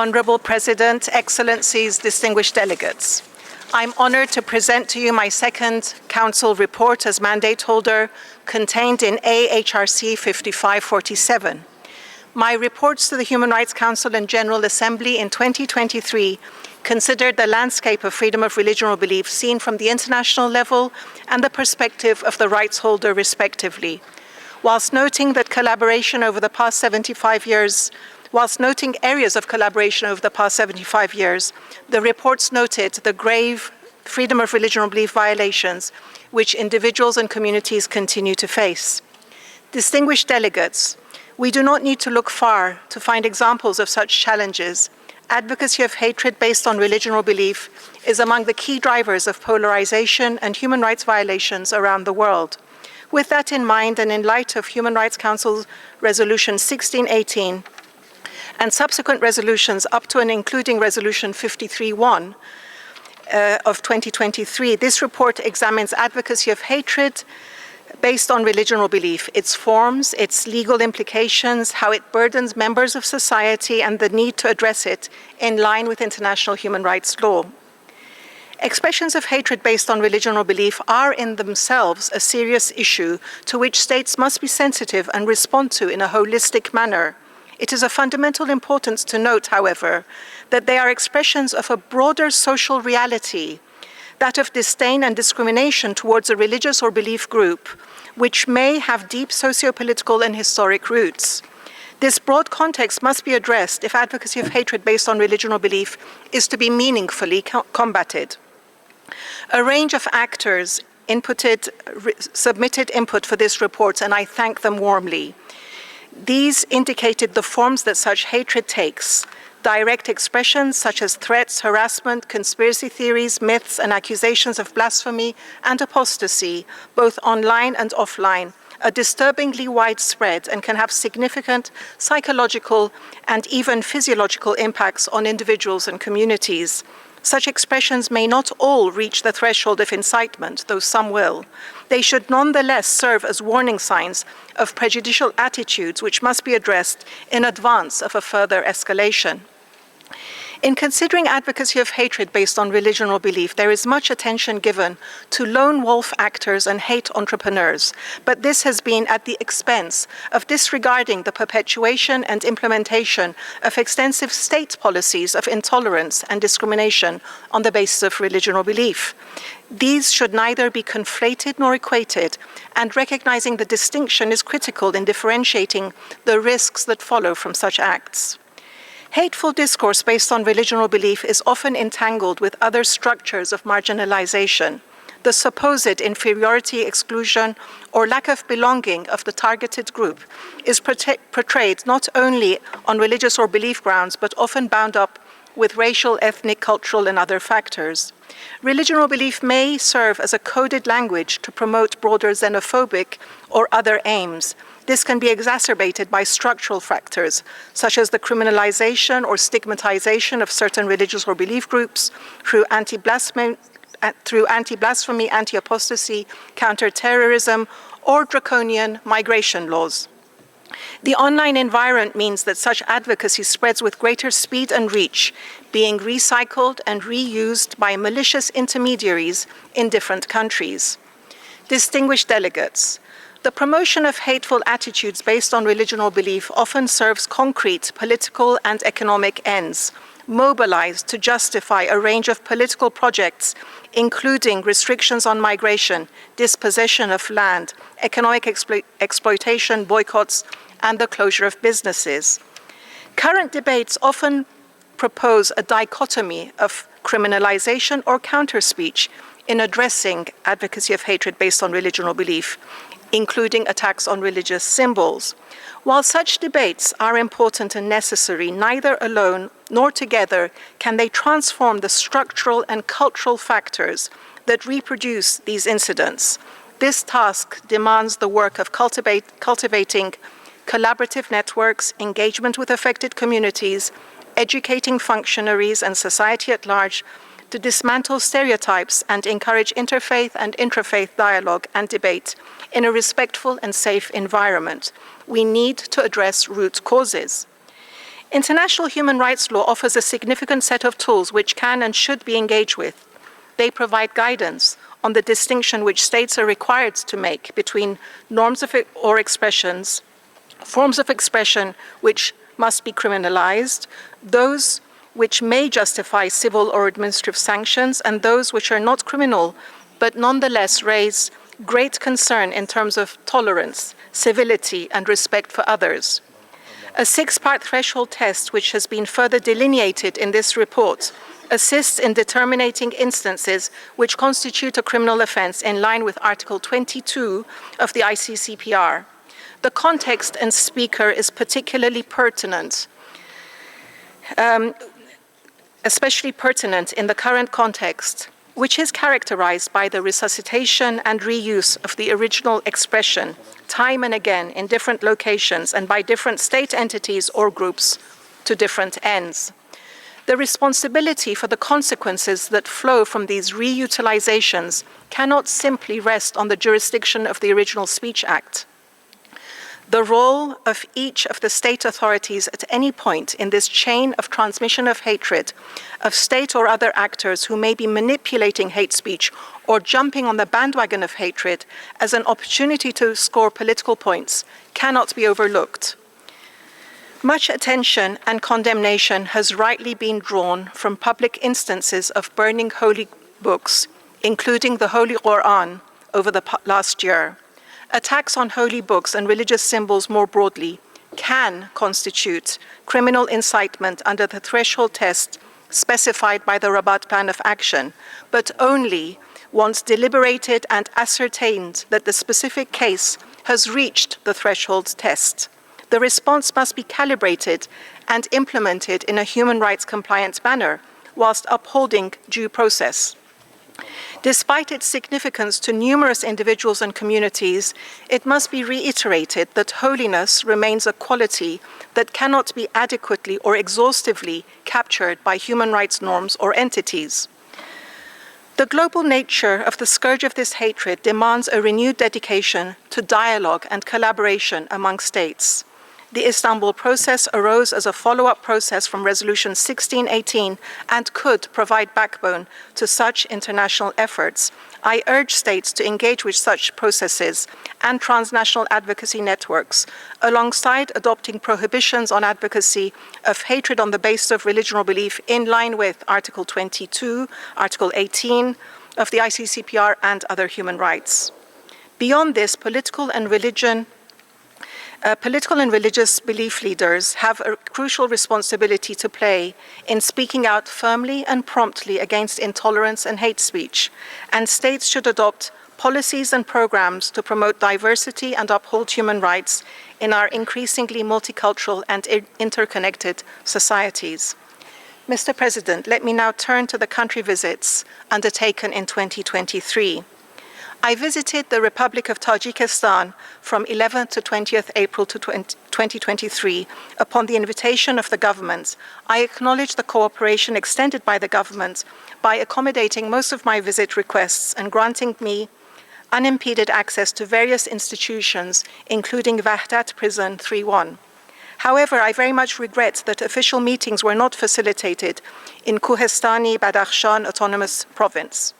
Honorable President, Excellencies, distinguished delegates. I'm honored to present to you my second Council report as mandate holder contained in HRC5547. My reports to the Human Rights Council and General Assembly in 2023 considered the landscape of freedom of religion or belief seen from the international level and the perspective of the rights holder respectively. Whilst noting that collaboration over the past 75 years, whilst noting areas of collaboration over the past 75 years, the reports noted the grave freedom of religion or belief violations which individuals and communities continue to face. Distinguished delegates, we do not need to look far to find examples of such challenges. Advocacy of hatred based on religion or belief is among the key drivers of polarization and human rights violations around the world. With that in mind, and in light of Human Rights Council Resolution 1618 and subsequent resolutions up to and including Resolution 53-1 of 2023, this report examines advocacy of hatred based on religion or belief, its forms, its legal implications, how it burdens members of society, and the need to address it in line with international human rights law. Expressions of hatred based on religion or belief are in themselves a serious issue to which states must be sensitive and respond to in a holistic manner. It is of fundamental importance to note, however, that they are expressions of a broader social reality, that of disdain and discrimination towards a religious or belief group, which may have deep socio-political and historic roots. This broad context must be addressed if advocacy of hatred based on religion or belief is to be meaningfully combated. A range of actors submitted input for this report, and I thank them warmly. These indicated the forms that such hatred takes: direct expressions such as threats, harassment, conspiracy theories, myths, and accusations of blasphemy and apostasy, both online and offline, are disturbingly widespread and can have significant psychological and even physiological impacts on individuals and communities. Such expressions may not all reach the threshold of incitement, though some will. They should nonetheless serve as warning signs of prejudicial attitudes which must be addressed in advance of a further escalation. In considering advocacy of hatred based on religion or belief, there is much attention given to lone wolf actors and hate entrepreneurs, but this has been at the expense of disregarding the perpetuation and implementation of extensive state policies of intolerance and discrimination on the basis of religion or belief. These should neither be conflated nor equated, and recognizing the distinction is critical in differentiating the risks that follow from such acts. Hateful discourse based on religion or belief is often entangled with other structures of marginalization. The supposed inferiority, exclusion, or lack of belonging of the targeted group is portrayed not only on religious or belief grounds, but often bound up with racial, ethnic, cultural, and other factors. Religion or belief may serve as a coded language to promote broader xenophobic or other aims. This can be exacerbated by structural factors, such as the criminalization or stigmatization of certain religious or belief groups through anti-blasphemy, anti-apostasy, counter-terrorism, or draconian migration laws. The online environment means that such advocacy spreads with greater speed and reach, being recycled and reused by malicious intermediaries in different countries. Distinguished delegates, the promotion of hateful attitudes based on religion or belief often serves concrete political and economic ends, mobilized to justify a range of political projects, including restrictions on migration, dispossession of land, economic exploitation, boycotts, and the closure of businesses. Current debates often propose a dichotomy of criminalization or counter-speech in addressing advocacy of hatred based on religion or belief, including attacks on religious symbols. While such debates are important and necessary, neither alone nor together can they transform the structural and cultural factors that reproduce these incidents. This task demands the work of cultivating collaborative networks, engagement with affected communities, educating functionaries and society at large to dismantle stereotypes and encourage interfaith and intrafaith dialogue and debate in a respectful and safe environment. We need to address root causes. International human rights law offers a significant set of tools which can and should be engaged with. They provide guidance on the distinction which states are required to make between norms or expressions, forms of expression which must be criminalized, those which may justify civil or administrative sanctions, and those which are not criminal, but nonetheless raise great concern in terms of tolerance, civility, and respect for others. A 6-part threshold test, which has been further delineated in this report, assists in determining instances which constitute a criminal offense in line with Article 22 of the ICCPR. The context and speaker is particularly pertinent, especially pertinent in the current context, which is characterized by the resuscitation and reuse of the original expression time and again in different locations and by different state entities or groups to different ends. The responsibility for the consequences that flow from these reutilizations cannot simply rest on the jurisdiction of the Original Speech Act. The role of each of the state authorities at any point in this chain of transmission of hatred, of state or other actors who may be manipulating hate speech or jumping on the bandwagon of hatred as an opportunity to score political points, cannot be overlooked. Much attention and condemnation has rightly been drawn from public instances of burning holy books, including the Holy Quran, over the last year. Attacks on holy books and religious symbols more broadly can constitute criminal incitement under the threshold test specified by the Rabat Plan of Action, but only once deliberated and ascertained that the specific case has reached the threshold test. The response must be calibrated and implemented in a human rights compliant manner whilst upholding due process. Despite its significance to numerous individuals and communities, it must be reiterated that holiness remains a quality that cannot be adequately or exhaustively captured by human rights norms or entities. The global nature of the scourge of this hatred demands a renewed dedication to dialogue and collaboration among states. The Istanbul process arose as a follow-up process from Resolution 1618 and could provide backbone to such international efforts. I urge states to engage with such processes and transnational advocacy networks, alongside adopting prohibitions on advocacy of hatred on the basis of religion or belief in line with Article 22, Article 18 of the ICCPR and other human rights. Beyond this, political and religious belief leaders have a crucial responsibility to play in speaking out firmly and promptly against intolerance and hate speech, and states should adopt policies and programs to promote diversity and uphold human rights in our increasingly multicultural and interconnected societies. Mr. President, let me now turn to the country visits undertaken in 2023. I visited the Republic of Tajikistan from 11th to 20th April 2023 upon the invitation of the government. I acknowledge the cooperation extended by the government by accommodating most of my visit requests and granting me unimpeded access to various institutions, including Wahdat Prison 3-1. However, I very much regret that official meetings were not facilitated in Kohestani Badakhshan Autonomous Province.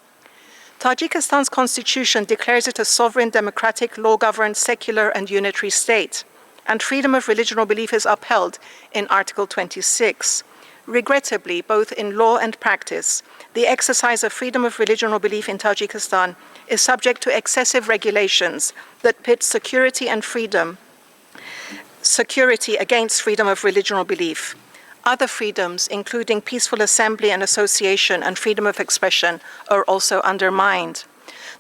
Tajikistan's constitution declares it a sovereign, democratic, law-governed, secular and unitary state, and freedom of religion or belief is upheld in Article 26. Regrettably, both in law and practice, the exercise of freedom of religion or belief in Tajikistan is subject to excessive regulations that pit security against freedom of religion or belief. Other freedoms, including peaceful assembly and association and freedom of expression, are also undermined.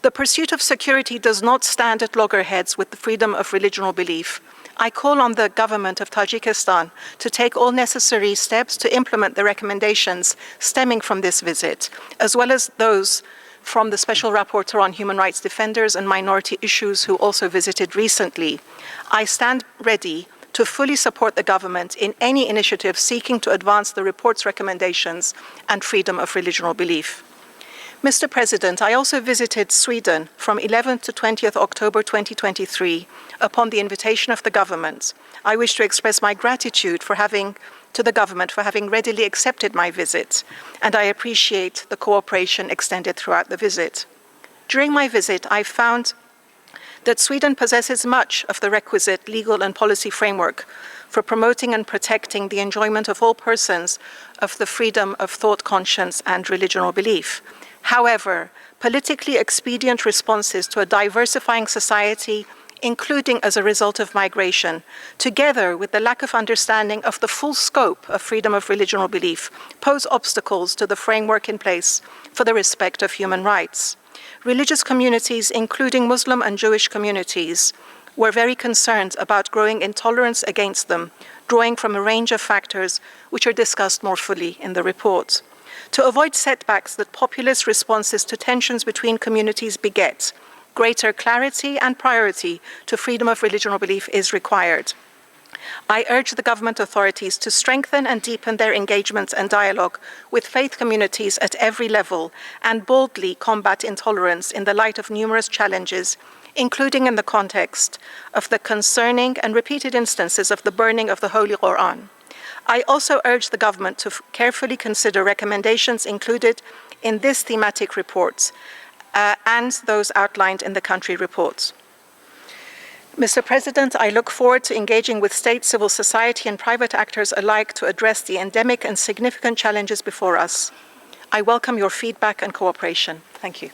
The pursuit of security does not stand at loggerheads with the freedom of religion or belief. I call on the government of Tajikistan to take all necessary steps to implement the recommendations stemming from this visit, as well as those from the Special Rapporteur on Human Rights Defenders and Minority Issues, who also visited recently. I stand ready to fully support the government in any initiative seeking to advance the report's recommendations and freedom of religion or belief. Mr. President, I also visited Sweden from 11th to 20th October 2023 upon the invitation of the government. I wish to express my gratitude for having to the government for having readily accepted my visit, and I appreciate the cooperation extended throughout the visit. During my visit, I found that Sweden possesses much of the requisite legal and policy framework for promoting and protecting the enjoyment of all persons of the freedom of thought, conscience, and religion or belief. However, politically expedient responses to a diversifying society, including as a result of migration, together with the lack of understanding of the full scope of freedom of religion or belief, pose obstacles to the framework in place for the respect of human rights. Religious communities, including Muslim and Jewish communities, were very concerned about growing intolerance against them, drawing from a range of factors which are discussed more fully in the report. To avoid setbacks that populist responses to tensions between communities beget, greater clarity and priority to freedom of religion or belief is required. I urge the government authorities to strengthen and deepen their engagement and dialogue with faith communities at every level and boldly combat intolerance in the light of numerous challenges, including in the context of the concerning and repeated instances of the burning of the Holy Quran. I also urge the government to carefully consider recommendations included in this thematic report and those outlined in the country reports. Mr. President, I look forward to engaging with state, civil society, and private actors alike to address the endemic and significant challenges before us. I welcome your feedback and cooperation. Thank you.